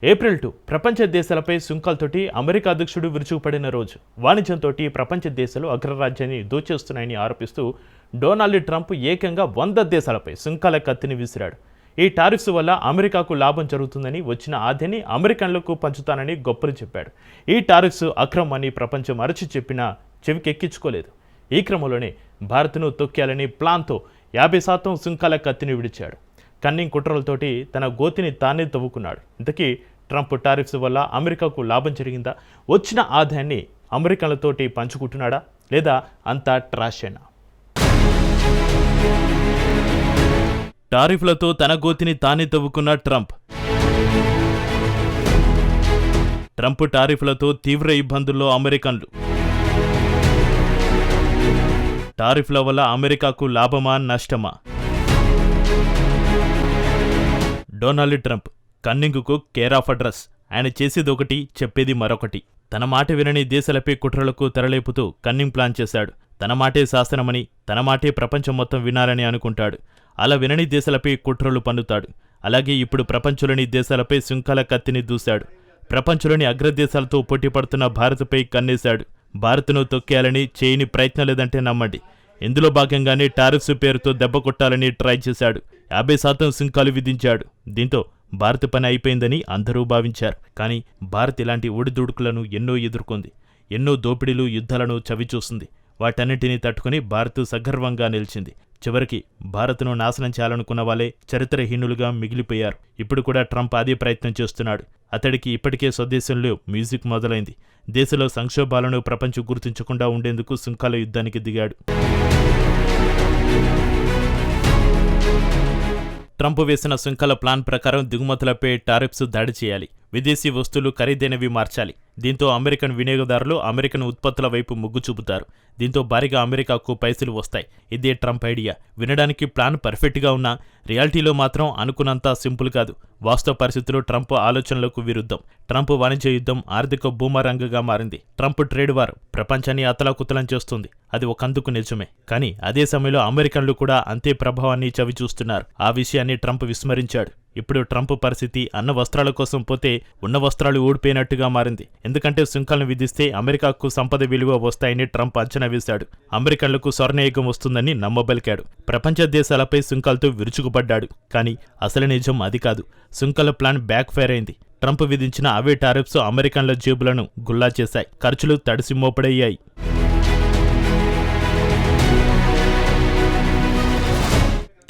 April 2 ప్రపంచ దేశాలపై సుంకాలతోటి America అధ్యక్షుడు విరుచుకుపడిన రోజు. వాణిజ్యంతో ప్రపంచ దేశాలు అగ్రరాజ్యాన్ని దోచేస్తున్నాయని ఆరోపిస్తూ డొనాల్డ్ ట్రంప్ ఏకంగా 100 దేశాలపై సుంకాల కత్తిని విసిరాడు. ఈ టారిఫ్స్ వల్ల అమెరికాకు లాభం జరుగుతుందని, వచ్చిన ఆదాయాన్ని అమెరికన్లకు పంచుతానని గొప్పలు చెప్పాడు. ఈ టారిఫ్స్ అక్రమని ప్రపంచం అరచి చెప్పినా చెవికెక్కించుకోలేదు. ఈ క్రమంలోనే భారత్ను తొక్కేయాలని ప్లాన్తో 50% సుంకాల కత్తిని విడిచాడు. కన్నింగ్ కుట్రలతోటి తన గోతిని తానే తవ్వుకున్నాడు. ఇంతకీ ట్రంప్ టారిఫ్స్ వల్ల అమెరికాకు లాభం జరిగిందా? వచ్చిన ఆదాయాన్ని అమెరికన్లతోటి పంచుకుంటున్నాడా, లేదా అంతా ట్రాషేనా? టారిఫ్లతో తన గోతిని తానే తవ్వుకున్న ట్రంప్ టారిఫ్లతో తీవ్ర ఇబ్బందుల్లో అమెరికన్లు. టారిఫ్ల వల్ల అమెరికాకు లాభమా, నష్టమా? డొనాల్డ్ ట్రంప్ కన్నింగ్కు కేర్ ఆఫ్ అడ్రస్. ఆయన చేసేది ఒకటి, చెప్పేది మరొకటి. తన మాట వినని దేశాలపై కుట్రలకు తెరలేపుతూ కన్నింగ్ ప్లాన్ చేశాడు. తన మాటే శాసనమని, తన మాటే ప్రపంచం మొత్తం వినాలని అనుకుంటాడు. అలా వినని దేశాలపై కుట్రలు పన్నుతాడు. అలాగే ఇప్పుడు ప్రపంచంలోని దేశాలపై సుంకాల కత్తిని దూశాడు. ప్రపంచంలోని అగ్రదేశాలతో పోటీ పడుతున్న భారత్పై కన్నేశాడు. భారత్ను తొక్కేయాలని చేయని ప్రయత్నం లేదంటే నమ్మండి. ఇందులో భాగంగానే టారిఫ్స్ పేరుతో దెబ్బ కొట్టాలని ట్రై చేశాడు. 50% సుంకాలు విధించాడు. దీంతో భారత్ పని అయిపోయిందని అందరూ భావించారు. కానీ భారత్ ఇలాంటి ఒడిదుడుకులను ఎన్నో ఎదుర్కొంది. ఎన్నో దోపిడీలు, యుద్ధాలను చవిచూసింది. వాటన్నిటినీ తట్టుకుని భారత్ సగర్వంగా నిలిచింది. చివరికి భారత్ను నాశనం చేయాలనుకున్న వాళ్ళే చరిత్రహీనులుగా మిగిలిపోయారు. ఇప్పుడు కూడా ట్రంప్ అదే ప్రయత్నం చేస్తున్నాడు. అతడికి ఇప్పటికే స్వదేశంలో మ్యూజిక్ మొదలైంది. దేశంలో సంక్షోభాలను ప్రపంచం గుర్తించకుండా ఉండేందుకు సుంకాల యుద్ధానికి దిగాడు. ట్రంప్ వేసిన సుంకాల ప్లాన్ ప్రకారం దిగుమతులపై టారిఫ్స్ దాడి చేయాలి. విదేశీ వస్తువులు ఖరీదైనవి మార్చాలి. దీంతో అమెరికన్ వినియోగదారులు అమెరికన్ ఉత్పత్తుల వైపు మొగ్గు చూపుతారు. దీంతో భారీగా అమెరికాకు పైసలు వస్తాయి. ఇదే ట్రంప్ ఐడియా. వినడానికి ప్లాన్ పర్ఫెక్ట్గా ఉన్నా రియాలిటీలో మాత్రం అనుకున్నంత సింపుల్ కాదు. వాస్తవ పరిస్థితుల్లో ట్రంప్ ఆలోచనలకు విరుద్ధం. ట్రంప్ వాణిజ్య యుద్ధం ఆర్థిక బూమరంగంగా మారింది. ట్రంప్ ట్రేడ్ వార్ ప్రపంచాన్ని అతలాకుతలం చేస్తుంది. అది ఒకందుకు నిజమే. కానీ అదే సమయంలో అమెరికన్లు కూడా అంతే ప్రభావాన్ని చవిచూస్తున్నారు. ఆ విషయాన్ని ట్రంప్ విస్మరించాడు. ఇప్పుడు ట్రంప్ పరిస్థితి అన్న వస్త్రాల కోసం పోతే ఉన్న వస్త్రాలు ఊడిపోయినట్టుగా మారింది. ఎందుకంటే సుంకాలను విధిస్తే అమెరికాకు సంపద విలువ వస్తాయని ట్రంప్ అంచనా వేశాడు. అమెరికన్లకు స్వర్ణయుగం వస్తుందని నమ్మబలికాడు. ప్రపంచ దేశాలపై సుంకాలతో విరుచుకుపడ్డాడు. కానీ అసలు నిజం అది కాదు. సుంకాల ప్లాన్ బ్యాక్ ఫైర్ అయింది. ట్రంప్ విధించిన అవే టారిఫ్స్ అమెరికన్ల జేబులను గుల్లా చేశాయి. ఖర్చులు తడిసి మోపడయ్యాయి.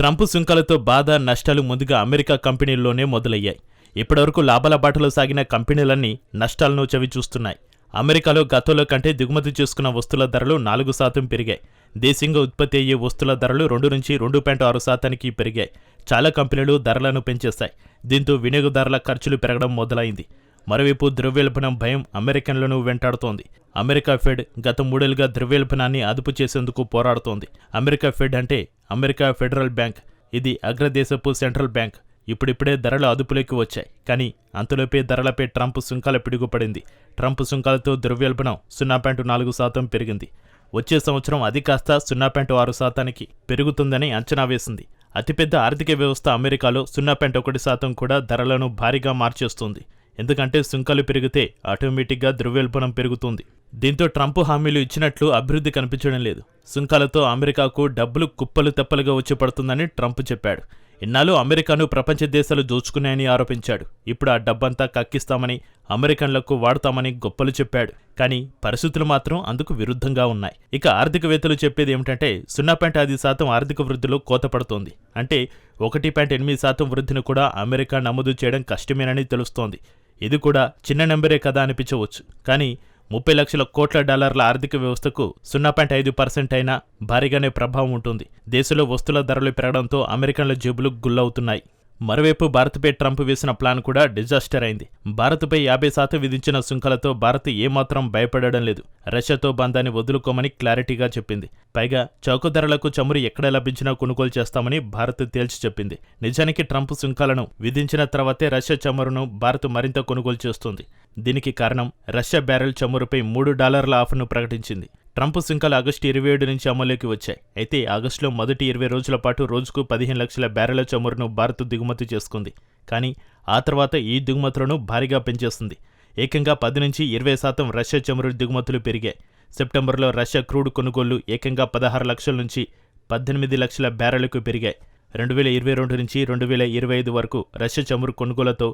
ట్రంప్ సుంకాలతో బాధ, నష్టాలు ముందుగా అమెరికా కంపెనీల్లోనే మొదలయ్యాయి. ఇప్పటివరకు లాభాల బాటలో సాగిన కంపెనీలన్నీ నష్టాలను చవిచూస్తున్నాయి. అమెరికాలో గతంలో కంటే దిగుమతి చేసుకున్న వస్తువుల ధరలు 4% పెరిగాయి. దేశీయంగా ఉత్పత్తి అయ్యే వస్తువుల ధరలు 2 నుంచి 2.6% పెరిగాయి. చాలా కంపెనీలు ధరలను పెంచేశాయి. దీంతో వినియోగదారుల ఖర్చులు పెరగడం మొదలైంది. మరోవైపు ద్రవ్యోల్బణం భయం అమెరికన్లను వెంటాడుతోంది. అమెరికా ఫెడ్ గత 3 ఏళ్లుగా ద్రవ్యోల్బణాన్ని అదుపు చేసేందుకు పోరాడుతోంది. అమెరికా ఫెడ్ అంటే అమెరికా ఫెడరల్ బ్యాంక్. ఇది అగ్రదేశపు సెంట్రల్ బ్యాంక్. ఇప్పుడిప్పుడే ధరలు అదుపులోకి వచ్చాయి. కానీ అంతలోపే ధరలపై ట్రంప్ సుంకాల పిడుగుపడింది. ట్రంప్ సుంకాలతో ద్రవ్యోల్బణం 0.4% పెరిగింది. వచ్చే సంవత్సరం అది కాస్త 0.6%కి పెరుగుతుందని అంచనా వేసింది. అతిపెద్ద ఆర్థిక వ్యవస్థ అమెరికాలో 0.1% కూడా ధరలను భారీగా మార్చేస్తుంది. ఎందుకంటే సుంకాలు పెరిగితే ఆటోమేటిక్గా ద్రవ్యోల్బణం పెరుగుతుంది. దీంతో ట్రంప్ హామీలు ఇచ్చినట్లు అభివృద్ధి కనిపించడం లేదు. సుంకాలతో అమెరికాకు డబ్బులు కుప్పలు తెప్పలుగా వచ్చి పడుతుందని ట్రంప్ చెప్పాడు. ఇన్నాళ్ళు అమెరికాను ప్రపంచ దేశాలు దోచుకున్నాయని ఆరోపించాడు. ఇప్పుడు ఆ డబ్బంతా కక్కిస్తామని, అమెరికన్లకు వాడతామని గొప్పలు చెప్పాడు. కానీ పరిస్థితులు మాత్రం అందుకు విరుద్ధంగా ఉన్నాయి. ఇక ఆర్థికవేత్తలు చెప్పేది ఏమిటంటే 0.5% ఆర్థిక వృద్ధిలో కోత పడుతోంది. అంటే 1.8% వృద్ధిని కూడా అమెరికా నమోదు చేయడం కష్టమేనని తెలుస్తోంది. ఇది కూడా చిన్న నెంబరే కదా అనిపించవచ్చు. కానీ 30 లక్షల కోట్ల డాలర్ల ఆర్థిక వ్యవస్థకు 0.5% అయినా భారీగానే ప్రభావం ఉంటుంది. దేశంలో వస్తువుల ధరలు పెరగడంతో అమెరికన్ల జేబులు గుల్లవుతున్నాయి. మరోవైపు భారత్పై ట్రంప్ వేసిన ప్లాన్ కూడా డిజాస్టర్ అయింది. భారత్పై 50% విధించిన సుంకాలతో భారత్ ఏమాత్రం భయపడడం లేదు. రష్యాతో బంధాన్ని వదులుకోమని క్లారిటీగా చెప్పింది. పైగా చౌక ధరలకు చమురు ఎక్కడ లభించినా కొనుగోలు చేస్తామని భారత్ తేల్చి చెప్పింది. నిజానికి ట్రంప్ సుంకాలను విధించిన తర్వాతే రష్యా చమురును భారత్ మరింత కొనుగోలు చేస్తుంది. దీనికి కారణం రష్యా బ్యారెల్ చమురుపై $3 ఆఫర్ను ప్రకటించింది. ట్రంప్ సుంకాలు ఆగస్టు 27 నుంచి అమల్లోకి వచ్చాయి. అయితే ఆగస్టులో మొదటి 20 రోజుల పాటు రోజుకు 15 లక్షల బ్యారెల చమురును భారత్ దిగుమతి చేసుకుంది. కానీ ఆ తర్వాత ఈ దిగుమతులను భారీగా పెంచేస్తుంది. ఏకంగా 10 నుంచి 20% రష్యా చమురు దిగుమతులు పెరిగాయి. సెప్టెంబర్లో రష్యా క్రూడ్ కొనుగోళ్లు ఏకంగా 16 లక్షల నుంచి 18 లక్షల బ్యారెళ్లకు పెరిగాయి. 2022 నుంచి 2025 వరకు రష్యా చమురు కొనుగోలతో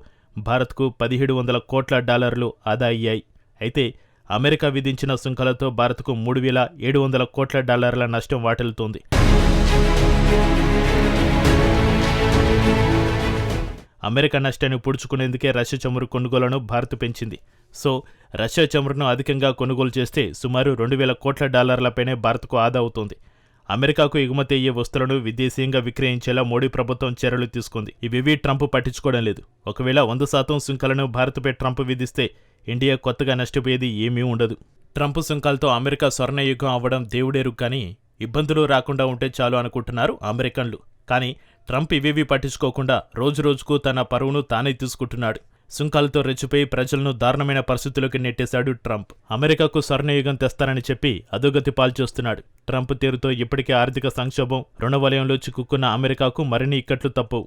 భారత్కు $1,700 కోట్ల ఆదా అయ్యాయి. అయితే అమెరికా విధించిన సుంకాలతో భారత్కు $3,700 కోట్ల నష్టం వాటిల్లుతోంది. అమెరికా నష్టాన్ని పూడ్చుకునేందుకే రష్యా చమురు కొనుగోలును భారత్ పెంచింది. సో రష్యా చమురును అధికంగా కొనుగోలు చేస్తే సుమారు $2,000 కోట్ల పైనే భారత్కు ఆదా అవుతోంది. అమెరికాకు ఎగుమతి అయ్యే వస్తువులను విదేశీయంగా విక్రయించేలా మోడీ ప్రభుత్వం చర్యలు తీసుకుంది. ఇవేవీ ట్రంప్ పట్టించుకోవడం లేదు. ఒకవేళ 100% సుంకాలను భారత్పై ట్రంప్ విధిస్తే ఇండియా కొత్తగా నష్టపోయేది ఏమీ ఉండదు. ట్రంప్ సుంకాలతో అమెరికా స్వర్ణయుగం అవ్వడం దేవుడేరు, కానీ ఇబ్బందులు రాకుండా ఉంటే చాలు అనుకుంటున్నారు అమెరికన్లు. కానీ ట్రంప్ ఇవేవీ పట్టించుకోకుండా రోజురోజుకు తన పరువును తానే తీసుకుంటున్నాడు. సుంకాలతో రెచ్చిపోయి ప్రజలను దారుణమైన పరిస్థితుల్లోకి నెట్టేశాడు ట్రంప్. అమెరికాకు స్వర్ణయుగం తెస్తానని చెప్పి అధోగతి పాల్చేస్తున్నాడు. ట్రంప్ తీరుతో ఇప్పటికే ఆర్థిక సంక్షోభం, రుణ వలయంలో చిక్కుకున్న అమెరికాకు మరిన్ని ఇక్కట్లు తప్పవు.